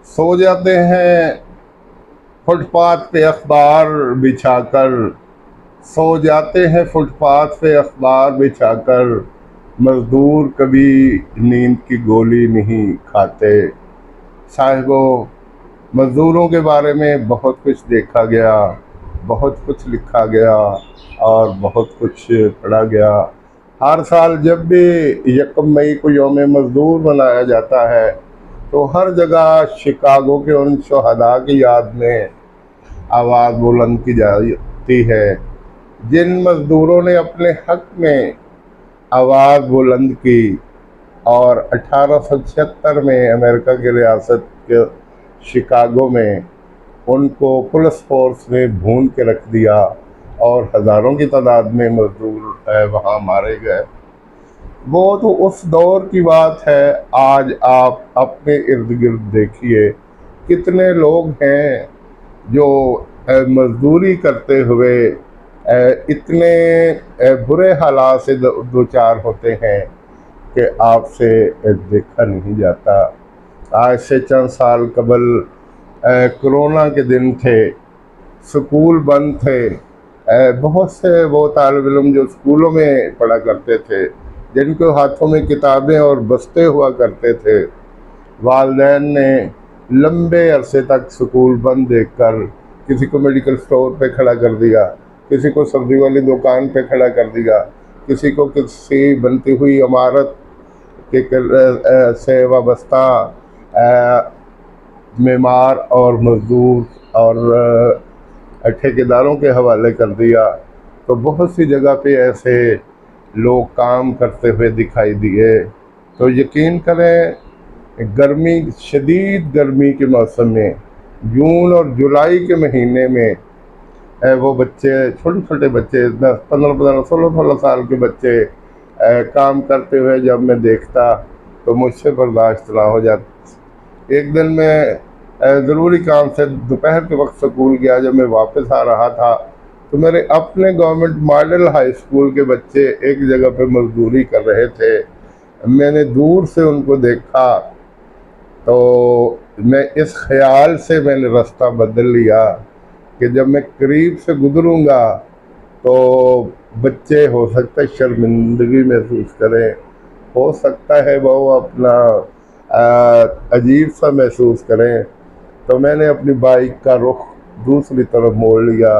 सो जाते हैं फुटपाथ पे अखबार बिछाकर। सो जाते हैं फुटपाथ पे अखबार बिछाकर। मजदूर कभी नींद की गोली नहीं खाते। साहिबो, मजदूरों के बारे में बहुत कुछ देखा गया, बहुत कुछ लिखा गया और बहुत कुछ पढ़ा गया। हर साल जब भी 1 मई को यौम मजदूर मनाया जाता है तो हर जगह शिकागो के उन शहदा की याद में आवाज़ बुलंद की जाती है जिन मजदूरों ने अपने हक में आवाज़ बुलंद की और 1876 में अमेरिका की रियासत के शिकागो में उनको पुलिस फोर्स ने भून के रख दिया और हज़ारों की तादाद में मजदूर वहाँ मारे गए। वो तो उस दौर की बात है। आज आप अपने इर्द गिर्द देखिए, कितने लोग हैं जो मजदूरी करते हुए इतने बुरे हालात से दो चार होते हैं कि आपसे देखा नहीं जाता। आज से चंद साल कबल कोरोना के दिन थे, स्कूल बंद थे। बहुत से वो तालिब इल्म जो स्कूलों में पढ़ा करते थे, जिनके हाथों में किताबें और बस्ते हुआ करते थे, वालिदैन ने लंबे अरसे तक स्कूल बंद देखकर किसी को मेडिकल स्टोर पे खड़ा कर दिया, किसी को सब्जी वाली दुकान पे खड़ा कर दिया, किसी को किसी बनती हुई इमारत के से वाबस्ता मेमार और मजदूर और ठेकेदारों के हवाले कर दिया। तो बहुत सी जगह पे ऐसे लोग काम करते हुए दिखाई दिए। तो यकीन करें, गर्मी, शदीद गर्मी के मौसम में जून और जुलाई के महीने में वो बच्चे, छोटे छोटे बच्चे, 10, 15, 15, 16, 16 साल के बच्चे काम करते हुए जब मैं देखता तो मुझसे बर्दाश्त ना हो जाता। एक दिन मैं ज़रूरी काम से दोपहर के वक्त स्कूल गया। जब मैं वापस आ रहा था तो मेरे अपने गवर्नमेंट मॉडल हाई स्कूल के बच्चे एक जगह पे मजदूरी कर रहे थे। मैंने दूर से उनको देखा तो मैं इस ख्याल से मैंने रास्ता बदल लिया कि जब मैं करीब से गुजरूंगा तो बच्चे हो सकता है शर्मिंदगी महसूस करें, हो सकता है वो अपना अजीब सा महसूस करें। तो मैंने अपनी बाइक का रुख दूसरी तरफ मोड़ लिया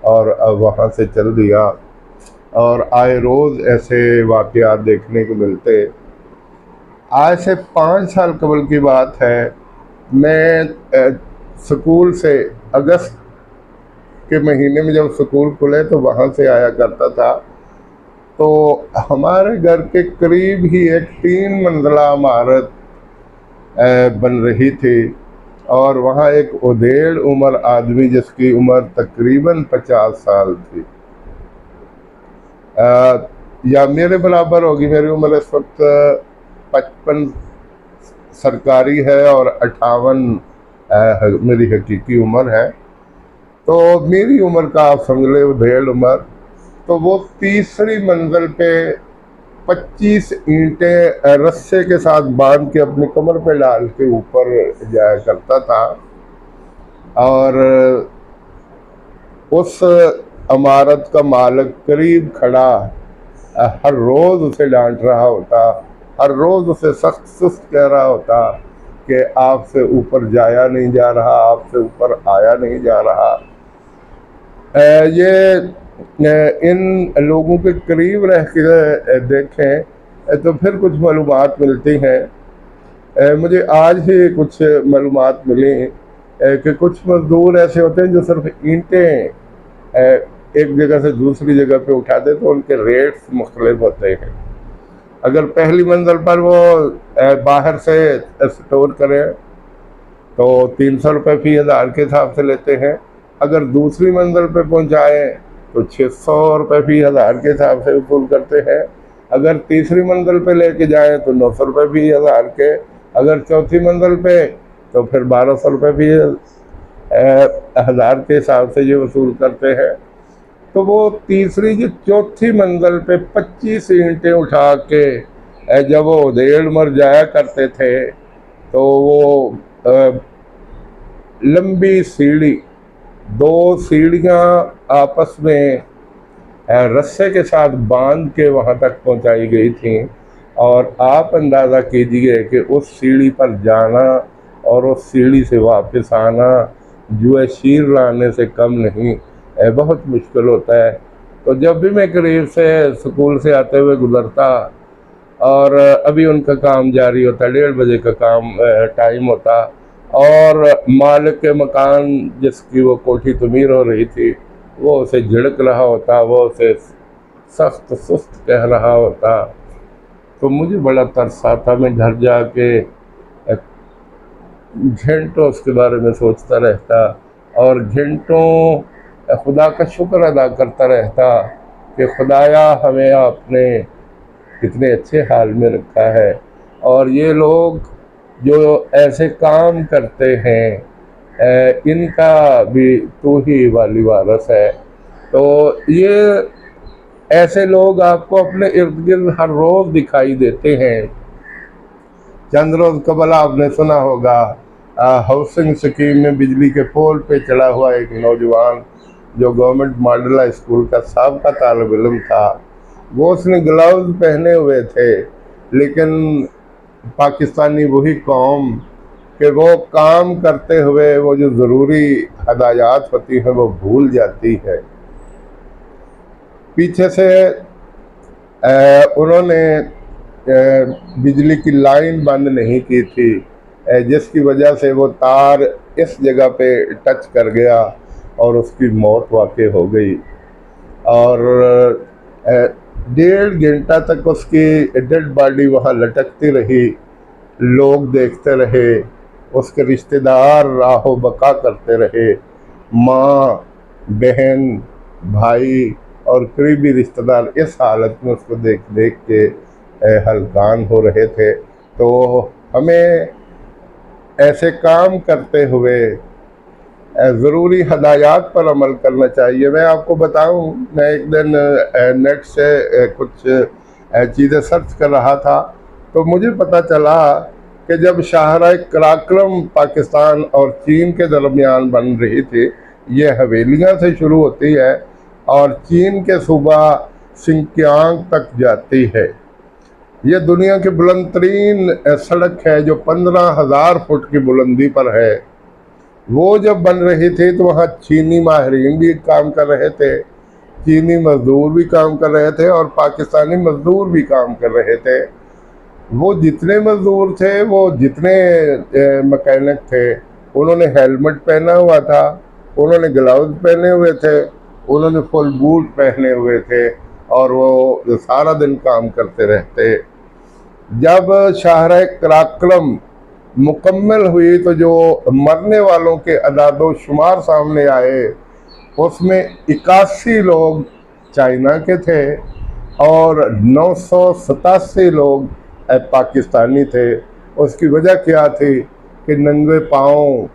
और अब वहाँ से चल दिया। और आए रोज़ ऐसे वाक़यात देखने को मिलते। आज से 5 साल कबल की बात है। मैं स्कूल से अगस्त के महीने में जब स्कूल खुले तो वहाँ से आया करता था। तो हमारे घर के करीब ही एक 3 मंजिला इमारत बन रही थी और वहाँ एक उधेड़ उम्र आदमी जिसकी उम्र तकरीबन 50 साल थी, या मेरे बराबर होगी। मेरी उम्र इस वक्त 55 सरकारी है और 58 मेरी हकीकी उम्र है। तो मेरी उम्र का आप समझ ले उधेड़ उम्र। तो वो तीसरी मंजिल पे 25 ईंटें रस्से के साथ बांध के अपनी कमर पे डाल के ऊपर जाया करता था और उस इमारत का मालिक करीब खड़ा हर रोज़ उसे डांट रहा होता, हर रोज़ उसे सख्त सुस्त कह रहा होता कि आपसे ऊपर जाया नहीं जा रहा, आपसे ऊपर आया नहीं जा रहा। ये इन लोगों के करीब रह के देखें तो फिर कुछ मालूमात मिलती हैं। मुझे आज ही कुछ मालूमात मिली कि कुछ मजदूर ऐसे होते हैं जो सिर्फ ईंटें एक जगह से दूसरी जगह पे उठाते, तो उनके रेट्स मुख्तलिफ होते हैं। अगर पहली मंजिल पर वो बाहर से स्टोर करें तो 300 रुपये फी हज़ार के हिसाब से लेते हैं। अगर दूसरी मंजिल पे पहुंचाएं तो 600 रुपये फी हज़ार के हिसाब से वसूल करते हैं। अगर तीसरी मंजिल पे लेके जाएं तो 900 रुपये फी हज़ार के। अगर चौथी मंजिल पे तो फिर 1200 रुपये फी हज़ार के हिसाब से ये वसूल करते हैं। तो वो तीसरी जो चौथी मंजिल पे 25 ईंटें उठा के जब वो उधेड़ मर जाया करते थे तो वो लंबी सीढ़ी, दो सीढ़ियाँ आपस में रस्से के साथ बांध के वहाँ तक पहुँचाई गई थी। और आप अंदाज़ा कीजिए कि उस सीढ़ी पर जाना और उस सीढ़ी से वापस आना जुए शीर लाने से कम नहीं, बहुत मुश्किल होता है। तो जब भी मैं करीब से स्कूल से आते हुए गुजरता, और अभी उनका काम जारी होता, 1:30 बजे का काम टाइम होता, और मालिक के मकान जिसकी वो कोठी तमीर हो रही थी वो उसे झिड़क रहा होता, वो उसे सख्त सुस्त कह रहा होता, तो मुझे बड़ा तरस आता। मैं घर जाके घंटों उसके बारे में सोचता रहता और घंटों खुदा का शुक्र अदा करता रहता कि खुदाया हमें आपने कितने अच्छे हाल में रखा है। और ये लोग जो ऐसे काम करते हैं इनका भी तू ही वाली वारस है। तो ये ऐसे लोग आपको अपने इर्द गिर्द हर रोज़ दिखाई देते हैं। चंद रोज़ कबल आपने सुना होगा हाउसिंग स्कीम में बिजली के पोल पे चढ़ा हुआ एक नौजवान जो गवर्नमेंट मॉडल स्कूल का साबका तालिब इल्म था, वो उसने ग्लव्स पहने हुए थे, लेकिन पाकिस्तानी वही कौम कि वो काम करते हुए वो जो ज़रूरी हदायत होती हैं वो भूल जाती है। पीछे से उन्होंने बिजली की लाइन बंद नहीं की थी, जिसकी वजह से वो तार इस जगह पे टच कर गया और उसकी मौत वाक़ई हो गई। और 1.5 घंटा तक उसकी डेड बॉडी वहाँ लटकती रही, लोग देखते रहे, उसके रिश्तेदार राहो बका करते रहे, माँ, बहन, भाई और करीबी रिश्तेदार इस हालत में उसको देख देख के हलकान हो रहे थे। तो हमें ऐसे काम करते हुए ज़रूरी हदायत पर अमल करना चाहिए। मैं आपको बताऊं, मैं एक दिन नेट से कुछ चीज़ें सर्च कर रहा था, तो मुझे पता चला कि जब शाहराह कराक्रम पाकिस्तान और चीन के दरमियान बन रही थी, ये हवेलियाँ से शुरू होती है और चीन के सूबा सिंकियांग तक जाती है। ये दुनिया की बुलंद तरीन सड़क है जो 15,000 फुट की बुलंदी पर है। वो जब बन रही थी तो वहाँ चीनी माहिरीन भी काम कर रहे थे, चीनी मजदूर भी काम कर रहे थे और पाकिस्तानी मजदूर भी काम कर रहे थे। वो जितने मजदूर थे, वो जितने मैकेनिक थे, उन्होंने हेलमेट पहना हुआ था, उन्होंने ग्लव्स पहने हुए थे, उन्होंने फुल बूट पहने हुए थे और वो सारा दिन काम करते रहते। जब शाहराह कराक्रम मुकम्मल हुई तो जो मरने वालों के अदादो शुमार सामने आए, उसमें 81 लोग चाइना के थे और 987 लोग पाकिस्तानी थे। उसकी वजह क्या थी कि नंगे पाँव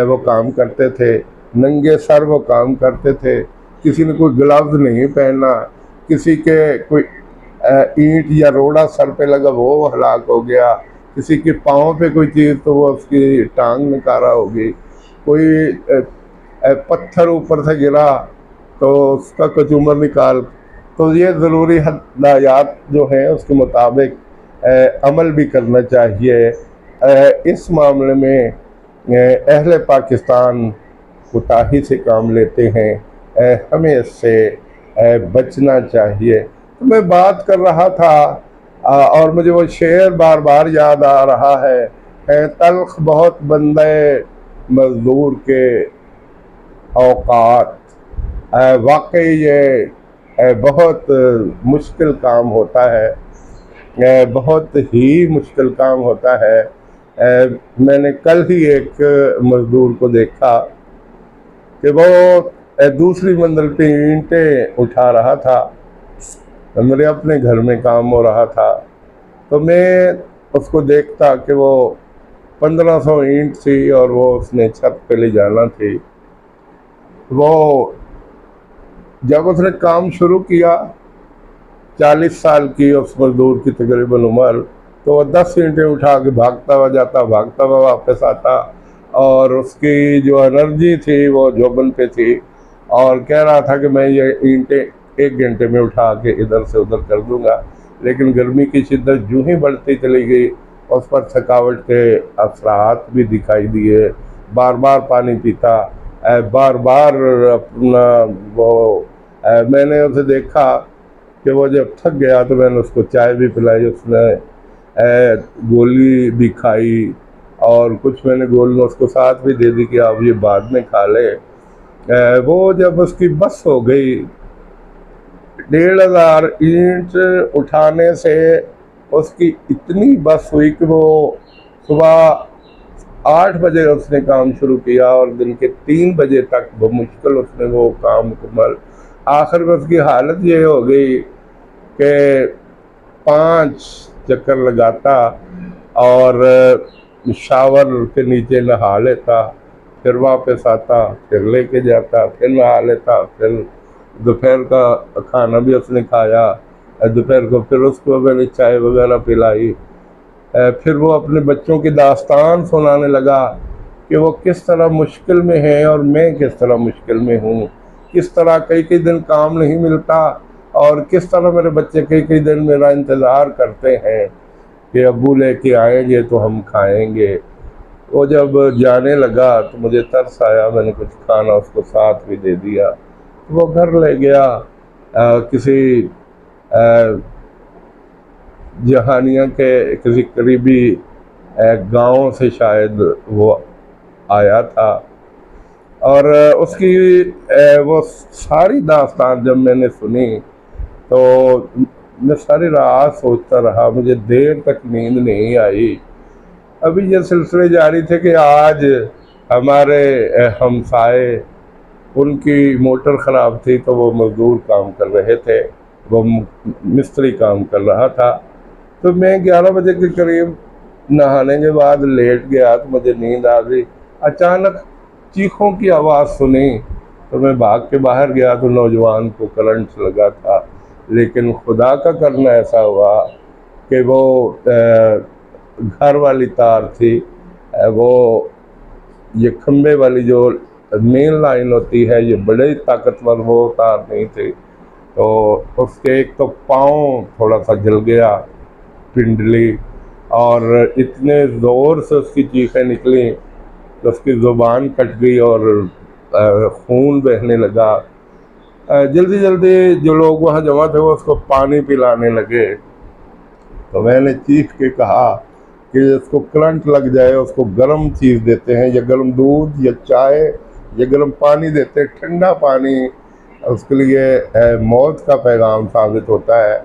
वो काम करते थे, नंगे सर वो काम करते थे, किसी ने कोई ग्लव्स नहीं पहना, किसी के कोई ईंट या रोड़ा सर पे लगा वो हलाक हो गया, किसी के पाँव पे कोई चीज़ तो वो उसकी टांग निकारा होगी, कोई पत्थर ऊपर से गिरा तो उसका कचूमर निकाल। तो ये ज़रूरी हदायत जो हैं उसके मुताबिक अमल भी करना चाहिए। इस मामले में अहले पाकिस्तान कोताही से काम लेते हैं, हमें इससे बचना चाहिए। तो मैं बात कर रहा था और मुझे वो शेर बार बार याद आ रहा है, तल्ख बहुत बंदे मजदूर के औकात। वाकई ये बहुत मुश्किल काम होता है, बहुत ही मुश्किल काम होता है। मैंने कल ही एक मजदूर को देखा कि वो दूसरी मंजिल पे ईंटें उठा रहा था, मेरे अपने घर में काम हो रहा था, तो मैं उसको देखता कि वो 1500 ईंट थी और वो उसने छत पे ले जाना थी। वो जब उसने काम शुरू किया, 40 साल की उस मजदूर की तकरीबन उम्र, तो वह 10 ईंटें उठा के भागता हुआ जाता, भागता हुआ वापस आता और उसकी जो एनर्जी थी वो जोबन पे थी, और कह रहा था कि मैं ये ईंटें 1 घंटे में उठा के इधर से उधर कर दूंगा। लेकिन गर्मी की शिद्दत यूं ही बढ़ती चली गई, उस पर थकावट के असरात भी दिखाई दिए। बार बार पानी पीता, बार बार अपना वो मैंने उसे देखा कि वो जब थक गया तो मैंने उसको चाय भी पिलाई, उसने गोली भी खाई, और कुछ मैंने गोलियां उसको साथ भी दे दी कि आप ये बाद में खा ले। वो जब उसकी बस हो गई, 1,500 ईंट उठाने से उसकी इतनी बस हुई कि वो सुबह 8 बजे उसने काम शुरू किया और दिन के 3 बजे तक बमुश्किल उसने वो काम मुकम्मल। आखिर में उसकी हालत ये हो गई कि 5 चक्कर लगाता और शावर के नीचे नहा लेता, फिर वापस आता, फिर लेके जाता, फिर नहा लेता, फिर दोपहर का खाना भी उसने खाया। दोपहर को फिर उसको मैंने चाय वगैरह पिलाई। फिर वो अपने बच्चों की दास्तान सुनाने लगा कि वो किस तरह मुश्किल में है और मैं किस तरह मुश्किल में हूँ, किस तरह कई कई दिन काम नहीं मिलता, और किस तरह मेरे बच्चे कई कई दिन मेरा इंतज़ार करते हैं कि अब्बू लेके आएंगे तो हम खाएंगे। वो जब जाने लगा तो मुझे तरस आया, मैंने कुछ खाना उसको साथ भी दे दिया। वो घर ले गया, किसी जहानिया के किसी करीबी गांव से शायद वो आया था, और उसकी वो सारी दास्तान जब मैंने सुनी तो मैं सारी रात सोचता रहा, मुझे देर तक नींद नहीं आई। अभी ये सिलसिले जारी थे कि आज हमारे हमसाए, उनकी मोटर ख़राब थी तो वो मज़दूर काम कर रहे थे, वो मिस्त्री काम कर रहा था। तो मैं 11 बजे के करीब नहाने के बाद लेट गया तो मुझे नींद आ गई। अचानक चीखों की आवाज़ सुनी तो मैं भाग के बाहर गया तो नौजवान को करंट लगा था। लेकिन खुदा का करना ऐसा हुआ कि वो घर वाली तार थी, वो ये खंबे वाली जो मेन लाइन होती है, ये बड़े ताकतवर वो तार नहीं थी। तो उसके एक तो पाँव थोड़ा सा जल गया, पिंडली, और इतने ज़ोर से उसकी चीखें निकली तो उसकी ज़ुबान कट गई और खून बहने लगा। जल्दी जल्दी जो लोग वहाँ जमा थे वो उसको पानी पिलाने लगे। तो मैंने चीख के कहा कि इसको करंट लग जाए, उसको गर्म चीज़ देते हैं, या गर्म दूध या चाय या गर्म पानी देते हैं। ठंडा पानी उसके लिए मौत का पैगाम साबित होता है।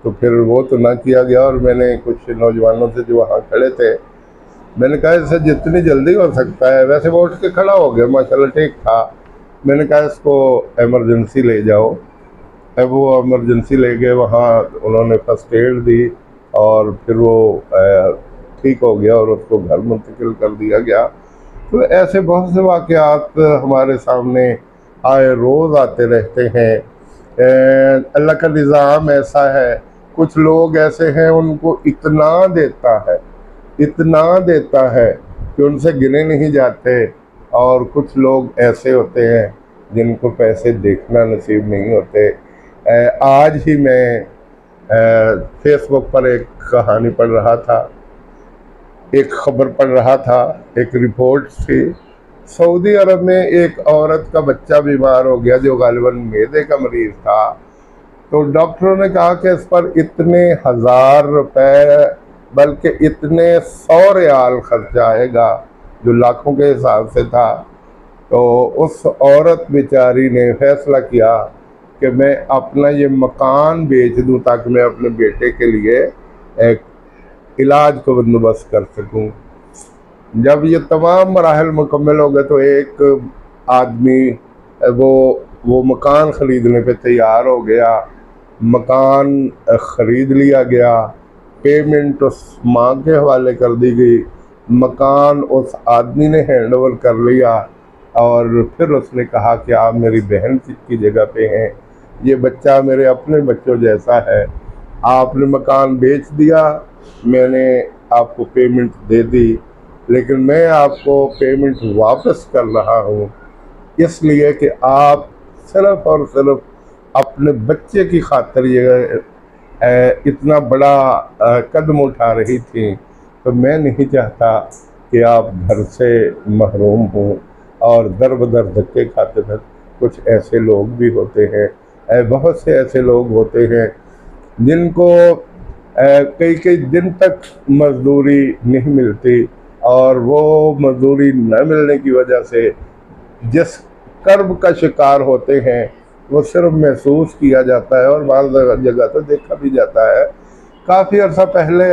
तो फिर वो तो ना किया गया, और मैंने कुछ नौजवानों से जो वहाँ खड़े थे, मैंने कहा इससे जितनी जल्दी हो सकता है, वैसे वो उठ के खड़ा हो गया, माशाल्लाह ठीक था। मैंने कहा इसको एमरजेंसी ले जाओ। अब वो एमरजेंसी ले गए, वहाँ उन्होंने फर्स्ट एड दी और फिर वो ठीक हो गया और उसको घर मुंतकिल कर दिया गया। तो ऐसे बहुत से वाक़यात हमारे सामने आए रोज़ आते रहते हैं। अल्लाह का निज़ाम ऐसा है, कुछ लोग ऐसे हैं उनको इतना देता है, इतना देता है कि उनसे गिने नहीं जाते, और कुछ लोग ऐसे होते हैं जिनको पैसे देखना नसीब नहीं होते। आज ही मैं फेसबुक पर एक कहानी पढ़ रहा था, एक खबर पढ़ रहा था, एक रिपोर्ट थी। सऊदी अरब में एक औरत का बच्चा बीमार हो गया जो गालिबन मैदे का मरीज़ था। तो डॉक्टरों ने कहा कि इस पर इतने 1,000 रुपए, बल्कि इतने 100 रियाल खर्चा आएगा, जो लाखों के हिसाब से था। तो उस औरत बेचारी ने फैसला किया कि मैं अपना ये मकान बेच दूं ताकि मैं अपने बेटे के लिए एक इलाज को बंदोबस्त कर सकूं। जब ये तमाम मराहल मुकम्मल हो गए तो एक आदमी वो मकान ख़रीदने पे तैयार हो गया। मकान ख़रीद लिया गया, पेमेंट उस माँ के हवाले कर दी गई, मकान उस आदमी ने हैंड ओवर कर लिया, और फिर उसने कहा कि आप मेरी बहन की जगह पे हैं, ये बच्चा मेरे अपने बच्चों जैसा है। आपने मकान बेच दिया, मैंने आपको पेमेंट दे दी, लेकिन मैं आपको पेमेंट वापस कर रहा हूँ इसलिए कि आप सिर्फ और सिर्फ अपने बच्चे की खातिर ये इतना बड़ा कदम उठा रही थी। तो मैं नहीं चाहता कि आप घर से महरूम हों और दर बदर धक्के खाते थे। कुछ ऐसे लोग भी होते हैं, बहुत से ऐसे लोग होते हैं जिनको कई कई दिन तक मजदूरी नहीं मिलती, और वो मजदूरी न मिलने की वजह से जिस कर्ब का शिकार होते हैं वो सिर्फ महसूस किया जाता है और बाज़ जगह तो देखा भी जाता है। काफ़ी अर्सा पहले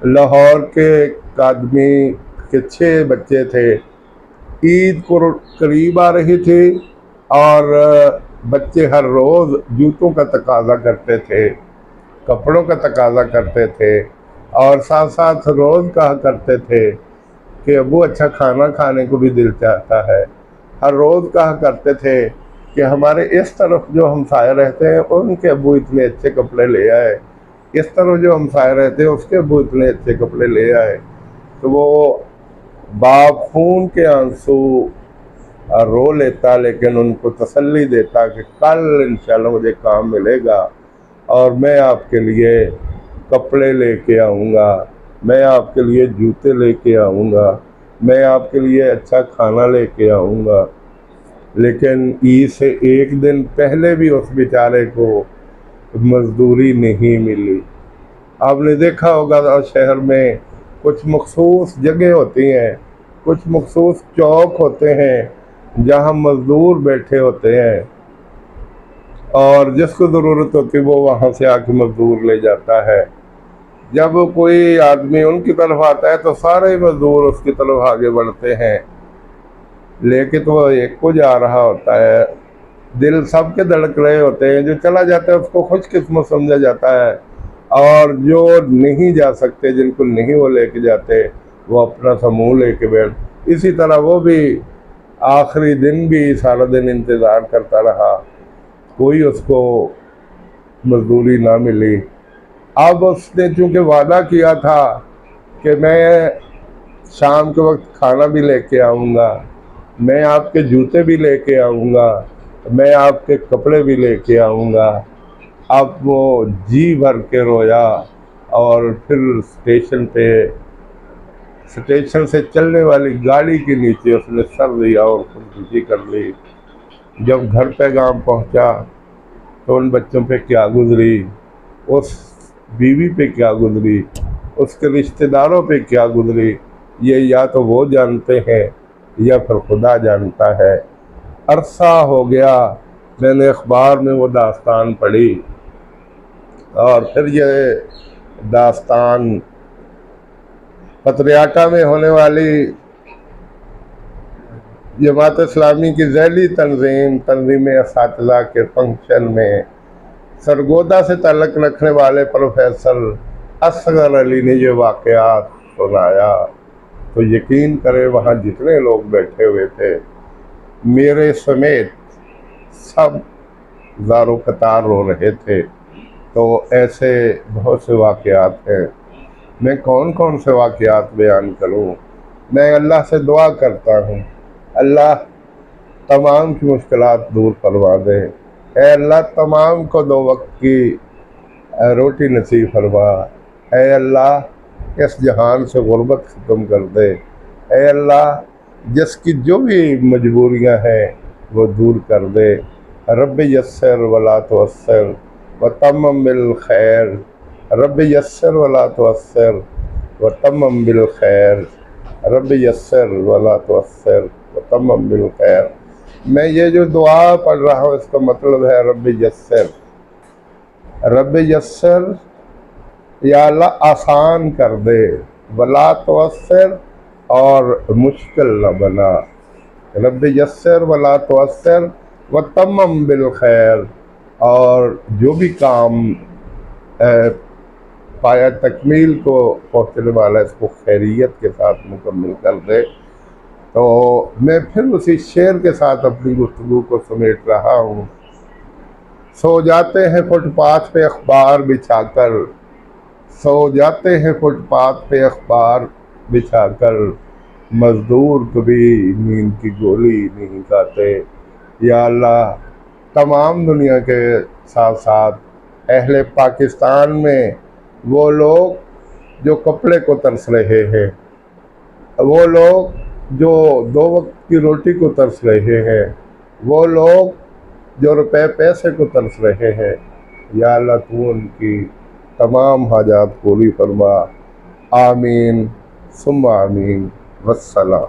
लाहौर के एक आदमी के 6 बच्चे थे। ईद को करीब आ रही थी और बच्चे हर रोज़ जूतों का तकाजा करते थे, कपड़ों का तकाजा करते थे, और साथ साथ रोज़ कहा करते थे कि अबू अच्छा खाना खाने को भी दिल चाहता है। हर रोज़ कहा करते थे कि हमारे इस तरफ जो हमसाए रहते हैं उनके अबू इतने अच्छे कपड़े ले आए, इस तरफ जो हमसाए रहते हैं उसके अबू इतने अच्छे कपड़े ले आए। तो वो बाप खून के आंसू रो लेता, लेकिन उनको तसल्ली देता कि कल इंशाल्लाह मुझे काम मिलेगा और मैं आपके लिए कपड़े लेके आऊँगा, मैं आपके लिए जूते लेके आऊँगा, मैं आपके लिए अच्छा खाना लेके आऊँगा। लेकिन ईद से एक दिन पहले भी उस बेचारे को मजदूरी नहीं मिली। आपने देखा होगा शहर में कुछ मखसूस जगह होती हैं, कुछ मखसूस चौक होते हैं जहाँ मजदूर बैठे होते हैं और जिसको ज़रूरत होती है वो वहाँ से आके मजदूर ले जाता है। जब कोई आदमी उनकी तरफ आता है तो सारे मजदूर उसकी तरफ आगे बढ़ते हैं, लेके तो वो एक को जा रहा होता है। दिल सबके धड़क रहे होते हैं, जो चला जाता है उसको खुशकिस्मत समझा जाता है, और जो नहीं जा सकते, जिनको नहीं वो लेके जाते, वो अपना समूह लेके बैठ। इसी तरह वो भी आखिरी दिन भी सारा दिन इंतज़ार करता रहा, कोई उसको मजदूरी ना मिली। अब उसने चूँकि वादा किया था कि मैं शाम के वक्त खाना भी लेके आऊँगा, मैं आपके जूते भी लेके आऊँगा, मैं आपके कपड़े भी लेके आऊँगा। अब वो जी भर के रोया और फिर स्टेशन से चलने वाली गाड़ी के नीचे उसने सर दिया और खुदकुशी कर ली। जब घर पैगाम पहुंचा तो उन बच्चों पे क्या गुजरी, उस बीवी पे क्या गुजरी, उसके रिश्तेदारों पे क्या गुजरी, ये या तो वो जानते हैं या फिर खुदा जानता है। अरसा हो गया मैंने अखबार में वो दास्तान पढ़ी, और फिर ये दास्तान पतरियाटा में होने वाली जमात इस्लामी की ज़ैली तंजीम असातिज़ा के फंक्शन में सरगोदा से ताल्लुक़ रखने वाले प्रोफेसर असगर अली ने ये वाक़यात सुनाया। तो यकीन करें वहाँ जितने लोग बैठे हुए थे मेरे समेत सब ज़ारो कतार रो रहे थे। तो ऐसे बहुत से वाक़यात हैं, मैं कौन कौन से वाक़यात बयान करूँ। मैं अल्लाह से दुआ करता हूँ अल्लाह तमाम की मुश्किलात दूर फरमा दे। ऐ अल्लाह तमाम को 2 वक्त की रोटी नसीब फरमा। ऐ अल्लाह इस जहान से गुर्बत ख़त्म कर दे। ऐ अल्लाह जिसकी जो भी मजबूरियाँ हैं वो दूर कर दे। रब यस्सर वला तुअस्सिर व तम्मम बिल खैर, रब यस्सर वला तुअस्सिर व तम्मम बिल खैर, रब यस्सर वला तुअस्सिर व तम्मम बिल खैर। मैं ये जो दुआ पढ़ रहा हूँ इसका मतलब है रब यस्सर, रब यस्सर या अल्लाह आसान कर दे, वला तुअस्सिर और मुश्किल न बना। रब यस्सर वला तुअस्सिर व तम्मम बिल खैर, और जो भी काम पाया तकमील को पहुँचने वाला इसको खैरियत के साथ मुकम्मल कर दे। तो मैं फिर उसी शेर के साथ अपनी गुफ्तगू को समेट रहा हूँ। सो जाते हैं फुटपाथ पे अखबार बिछाकर, सो जाते हैं फुटपाथ पे अखबार बिछाकर, मज़दूर कभी नींद की गोली नहीं खाते। या अल्लाह, तमाम दुनिया के साथ साथ अहले पाकिस्तान में वो लोग जो कपड़े को तरस रहे हैं, वो लोग जो दो वक्त की रोटी को तरस रहे हैं, वो लोग जो रुपए पैसे को तरस रहे हैं, या अल्लाह तू उनकी तमाम हाजात पूरी फरमा। आमीन सुम्मा आमीन। वस्सलाम।